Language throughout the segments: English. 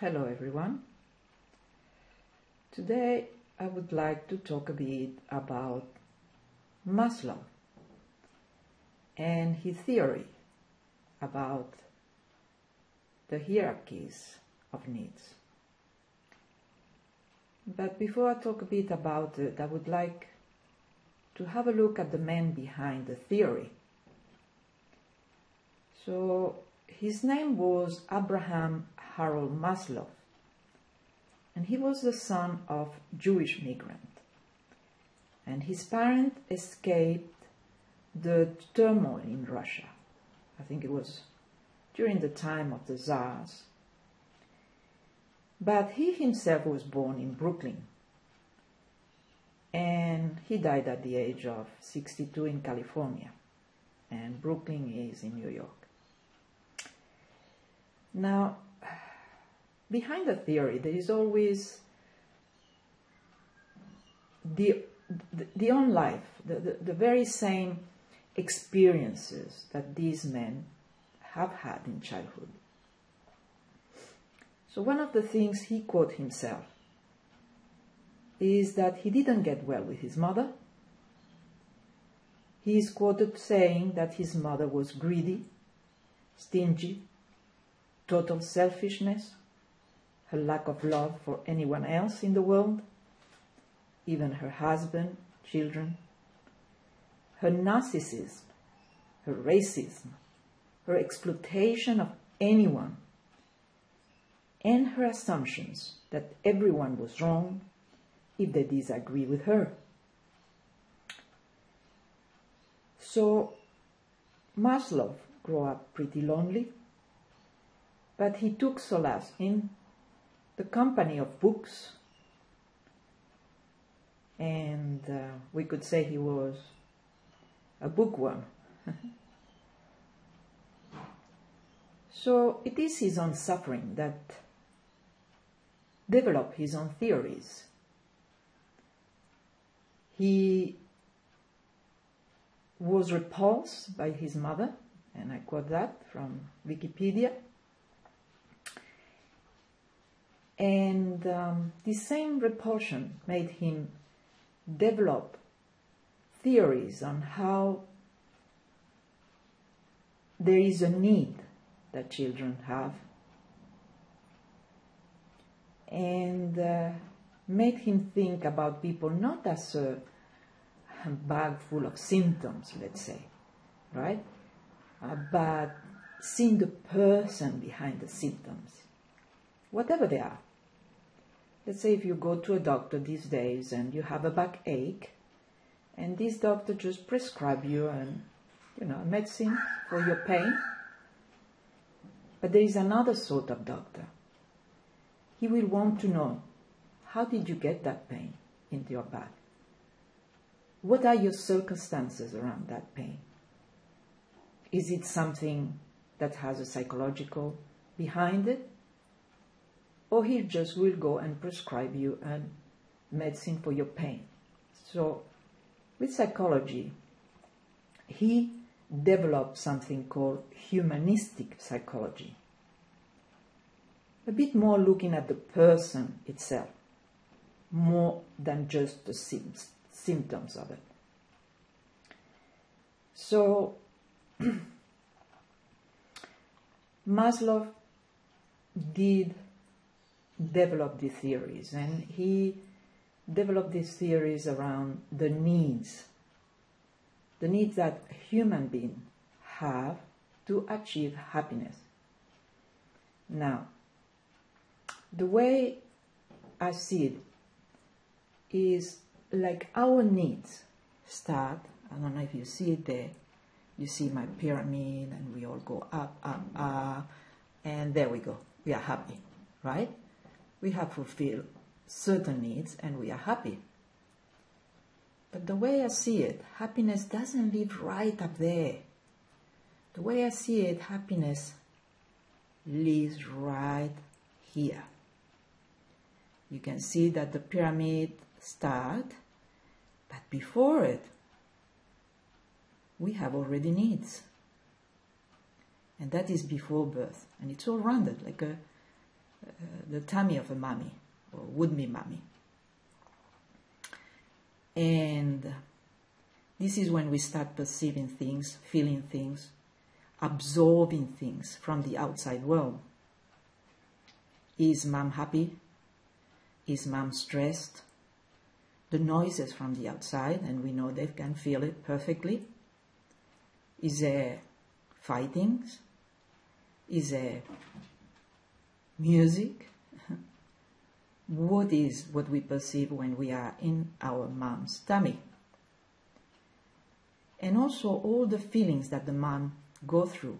Hello everyone. Today I would like to talk a bit about Maslow and his theory about the hierarchies of needs. But before I talk a bit about it, I would like to have a look at the man behind the theory. So his name was Abraham Harold Maslow, and he was the son of Jewish migrant. And his parents escaped the turmoil in Russia. I think it was during the time of the Tsars. But he himself was born in Brooklyn, and he died at the age of 62 in California, and Brooklyn is in New York. Now, behind the theory, there is always the own life, the very same experiences that these men have had in childhood. So one of the things he quotes himself is that he didn't get well with his mother. He is quoted saying that his mother was greedy, stingy, total selfishness, her lack of love for anyone else in the world, even her husband, children, her narcissism, her racism, her exploitation of anyone, and her assumptions that everyone was wrong if they disagree with her. So Maslow grew up pretty lonely, but he took solace in the company of books, and we could say he was a bookworm. So it is his own suffering that developed his own theories. He was repulsed by his mother, and I quote that from Wikipedia. And the same repulsion made him develop theories on how there is a need that children have, and made him think about people not as a bag full of symptoms, let's say, right? But seeing the person behind the symptoms, whatever they are. Let's say if you go to a doctor these days and you have a backache, and this doctor just prescribe you a medicine for your pain. But there is another sort of doctor. He will want to know, how did you get that pain into your back? What are your circumstances around that pain? Is it something that has a psychological behind it? Or he just will go and prescribe you a medicine for your pain. So with psychology, he developed something called humanistic psychology. A bit more looking at the person itself, more than just the symptoms of it. So Maslow did develop these theories, and he developed these theories around the needs that human beings have to achieve happiness. Now, the way I see it is like our needs start, I don't know if you see it there, you see my pyramid, and we all go up, up, up, and there we go, we are happy, right? We have fulfilled certain needs and we are happy. But the way I see it, happiness doesn't live right up there. The way I see it, happiness lives right here. You can see that the pyramid starts, but before it, we have already needs. And that is before birth. And it's all rounded, like the tummy of a mommy, or would-be mommy. And this is when we start perceiving things, feeling things, absorbing things from the outside world. Is mom happy? Is mom stressed? The noises from the outside, and we know they can feel it perfectly. Is there fightings? Is there music? What is what we perceive when we are in our mom's tummy? And also all the feelings that the mom go through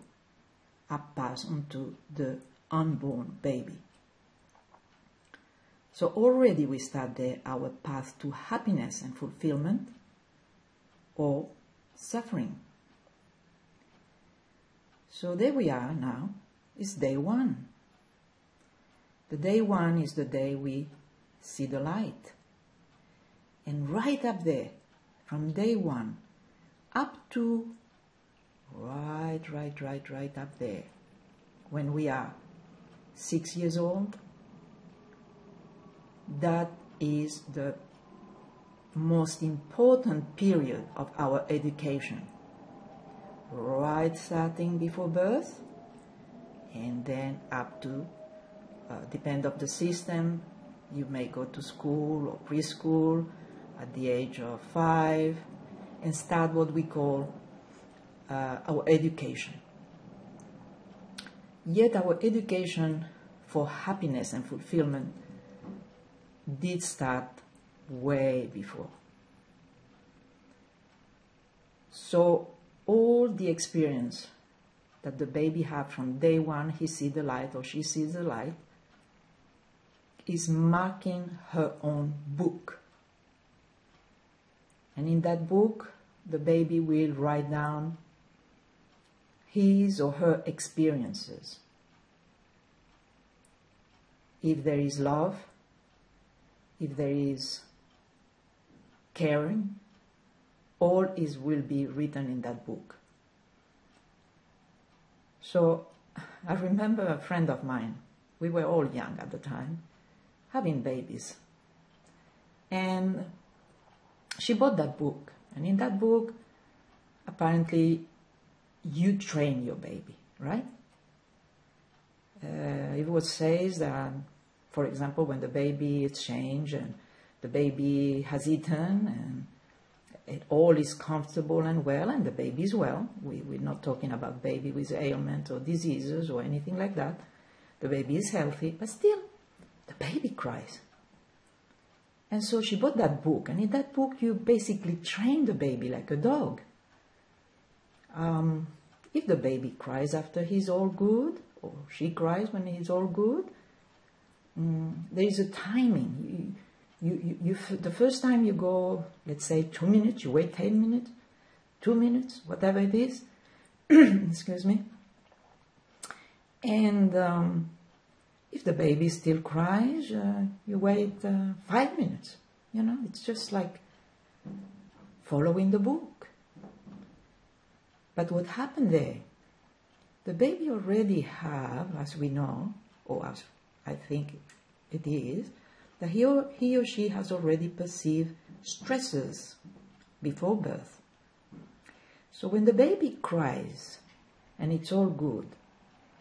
are passed on to the unborn baby. So already we start there, our path to happiness and fulfillment, or suffering. So there we are now. It's day one. The day one is the day we see the light. And right up there, from day one, up to right up there, when we are 6 years old, that is the most important period of our education. Right starting before birth, and then up to, depend of the system, you may go to school or preschool at the age of 5 and start what we call our education. Yet our education for happiness and fulfillment did start way before. So all the experience that the baby has from day one, he sees the light or she sees the light, is marking her own book. And in that book, the baby will write down his or her experiences. If there is love, if there is caring, all will be written in that book. So I remember a friend of mine, we were all young at the time, having babies. And she bought that book. And in that book, apparently, you train your baby, right? It was says that, for example, when the baby is changed and the baby has eaten and it all is comfortable and well, and the baby is well. We're not talking about baby with ailment or diseases or anything like that. The baby is healthy, but still, the baby cries. And so she bought that book, and in that book you basically train the baby like a dog. If the baby cries after he's all good, or she cries when he's all good, there is a timing. The first time you go, let's say 2 minutes, you wait 10 minutes, 2 minutes, whatever it is, excuse me. And if the baby still cries, you wait 5 minutes. You know, it's just like following the book. But what happened there? The baby already have, as we know, or as I think it is, that he or she has already perceived stresses before birth. So when the baby cries and it's all good,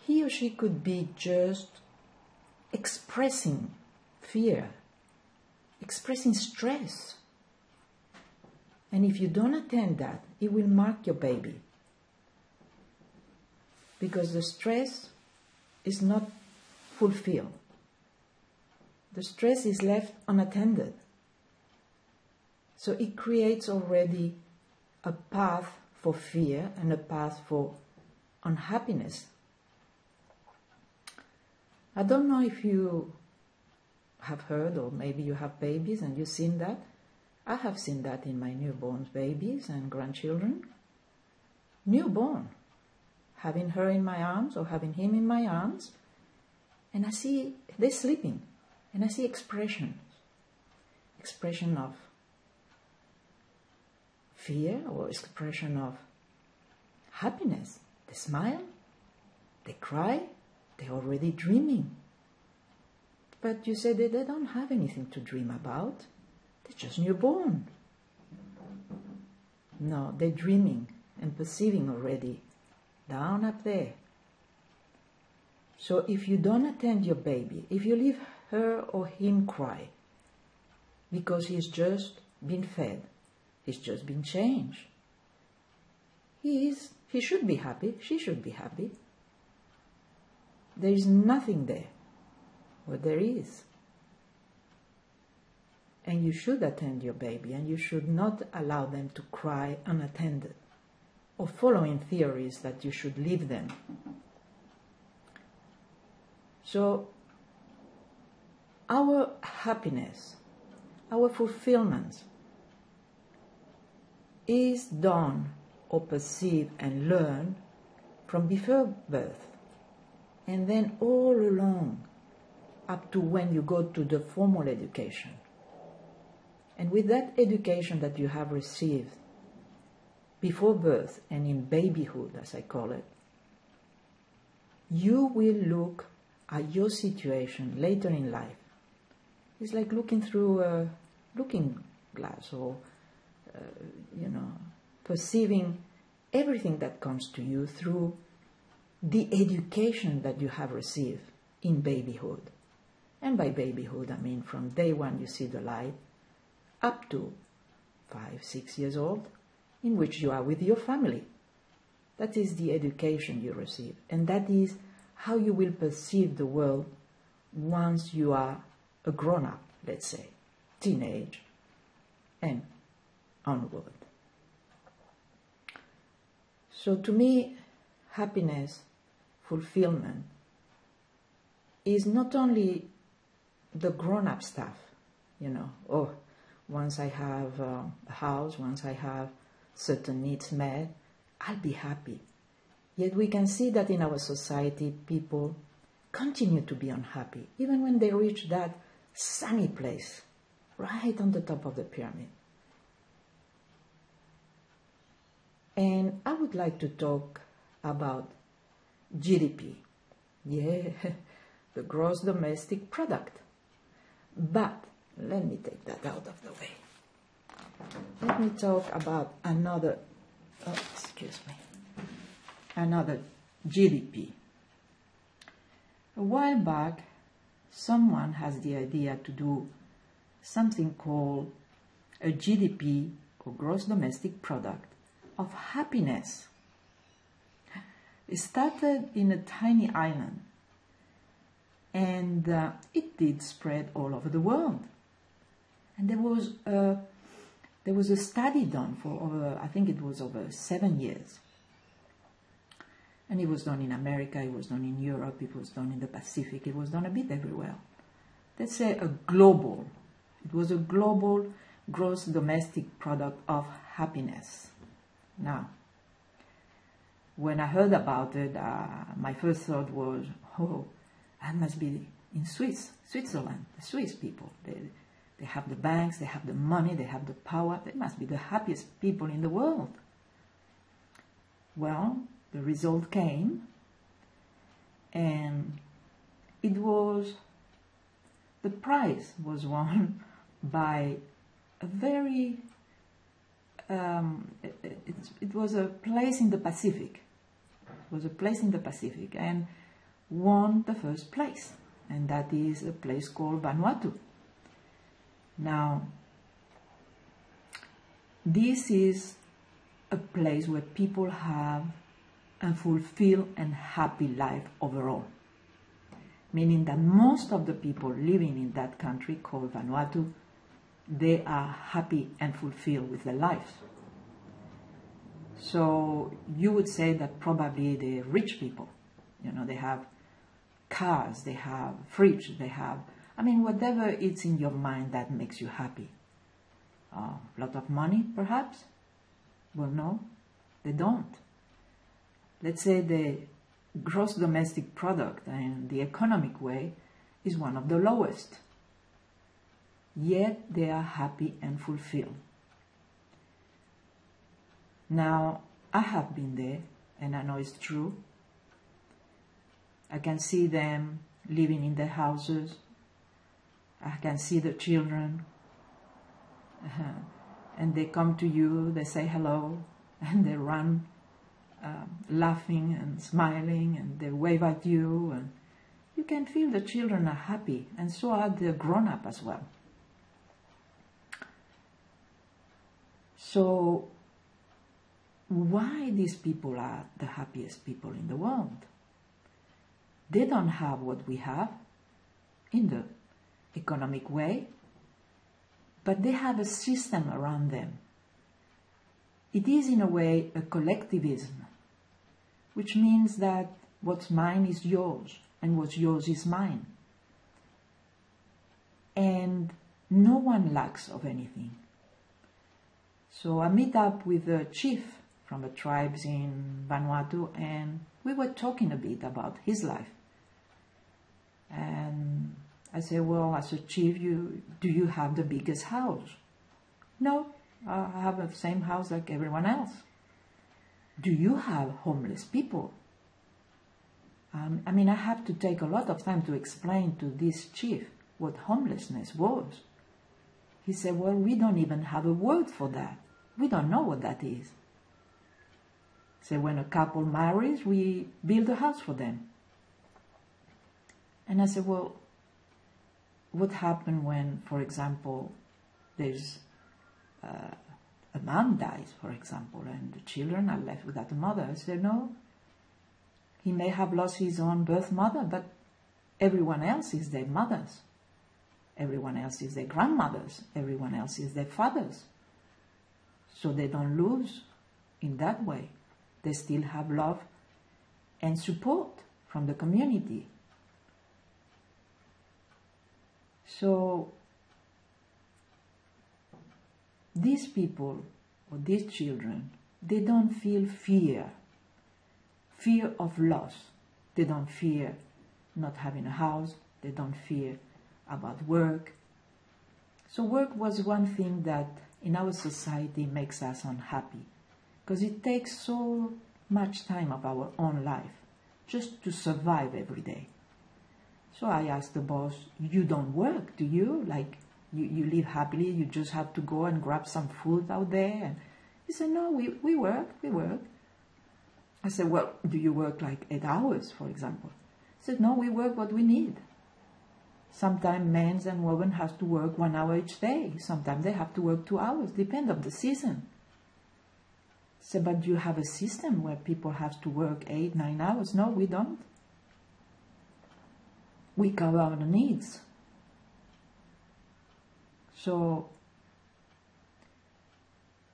he or she could be just expressing fear, expressing stress. And if you don't attend that, it will mark your baby. Because the stress is not fulfilled. The stress is left unattended. So it creates already a path for fear and a path for unhappiness. I don't know if you have heard, or maybe you have babies and you've seen that. I have seen that in my newborn babies and grandchildren. Newborn. Having her in my arms or having him in my arms. And I see they're sleeping. And I see expression of fear or expression of happiness. They smile, they cry, they're already dreaming. But you say that they don't have anything to dream about. They're just newborn. No, they're dreaming and perceiving already, down up there. So if you don't attend your baby, if you leave her or him cry, because he's just been fed, he's just been changed, he should be happy, she should be happy. There is nothing there. What there is. And you should attend your baby, and you should not allow them to cry unattended, or following theories that you should leave them. So, our happiness, our fulfillment is done or perceived and learned from before birth, and then all along, up to when you go to the formal education. And with that education that you have received before birth and in babyhood, as I call it, you will look at your situation later in life. It's like looking through a looking glass, or, perceiving everything that comes to you through the education that you have received in babyhood. And by babyhood, I mean from day one you see the light, up to 5, 6 years old, in which you are with your family. That is the education you receive. And that is how you will perceive the world once you are a grown-up, let's say, teenage, and onward. So to me, happiness, fulfillment, is not only the grown-up stuff, once I have a house, once I have certain needs met, I'll be happy. Yet we can see that in our society, people continue to be unhappy, even when they reach that sunny place, right on the top of the pyramid. And I would like to talk about GDP. Yeah, the gross domestic product. But let me take that out of the way. Let me talk about another GDP. A while back, someone has the idea to do something called a GDP, or gross domestic product, of happiness. It started in a tiny island, and it did spread all over the world. And there was a study done for over, I think it was over 7 years. And it was done in America, it was done in Europe, it was done in the Pacific, it was done a bit everywhere. Let's say it was a global gross domestic product of happiness. Now, when I heard about it, my first thought was, that must be in Switzerland, the Swiss people. They have the banks, they have the money, they have the power. They must be the happiest people in the world. Well, the result came, and the prize was won by a very, it was a place in the Pacific. It was a place in the Pacific, and won the first place, and that is a place called Vanuatu. Now, this is a place where people have a fulfilled and happy life overall, meaning that most of the people living in that country called Vanuatu, they are happy and fulfilled with their lives. So you would say that probably the rich people, they have cars, they have fridge, they have, whatever it's in your mind that makes you happy. A lot of money, perhaps? Well, no, they don't. Let's say the gross domestic product and the economic way is one of the lowest. Yet they are happy and fulfilled. Now, I have been there, and I know it's true. I can see them living in their houses, I can see the children, and they come to you, they say hello, and they run, laughing and smiling, and they wave at you, and you can feel the children are happy, and so are the grown-up as well. So why these people are the happiest people in the world? They don't have what we have in the economic way, but they have a system around them. It is in a way a collectivism, which means that what's mine is yours and what's yours is mine. And no one lacks of anything. So I meet up with a chief from the tribes in Vanuatu, and we were talking a bit about his life. And I said, well, as a chief, do you have the biggest house? No, I have the same house like everyone else. Do you have homeless people? I mean, I have to take a lot of time to explain to this chief what homelessness was. He said, well, we don't even have a word for that. We don't know what that is. So when a couple marries, we build a house for them. And I said, well, what happens when, for example, there's a mom dies, for example, and the children are left without a mother? I said, no, he may have lost his own birth mother, but everyone else is their mothers. Everyone else is their grandmothers. Everyone else is their fathers. So they don't lose in that way. They still have love and support from the community. So these people, or these children, they don't feel fear of loss. They don't fear not having a house. They don't fear about work. So work was one thing that in our society makes us unhappy, because it takes so much time of our own life just to survive every day. So I asked the boss, you don't work, do you? Like, you live happily, you just have to go and grab some food out there? And he said, no, we work. I said, well, do you work like 8 hours, for example? He said, no, we work what we need. Sometimes men and women have to work 1 hour each day. Sometimes they have to work 2 hours, depend on the season. So, but you have a system where people have to work 8, 9 hours. No, we don't. We cover our needs. So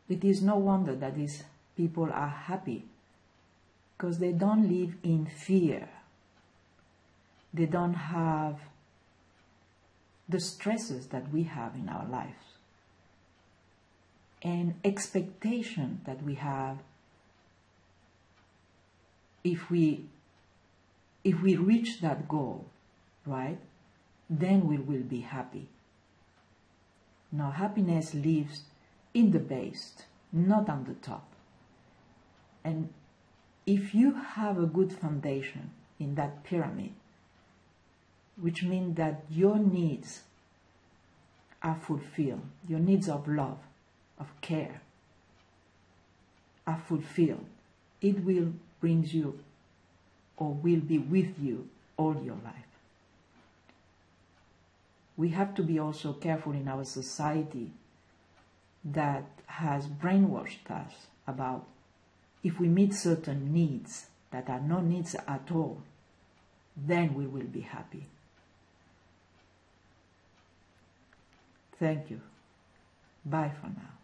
it is no wonder that these people are happy, because they don't live in fear. They don't have the stresses that we have in our lives and expectation that we have. If we reach that goal, right, then we will be happy. Now, happiness lives in the base, not on the top. And if you have a good foundation in that pyramid, which means that your needs are fulfilled, your needs of love, of care, are fulfilled, it will bring you, or will be with you all your life. We have to be also careful in our society that has brainwashed us about if we meet certain needs that are no needs at all, then we will be happy. Thank you. Bye for now.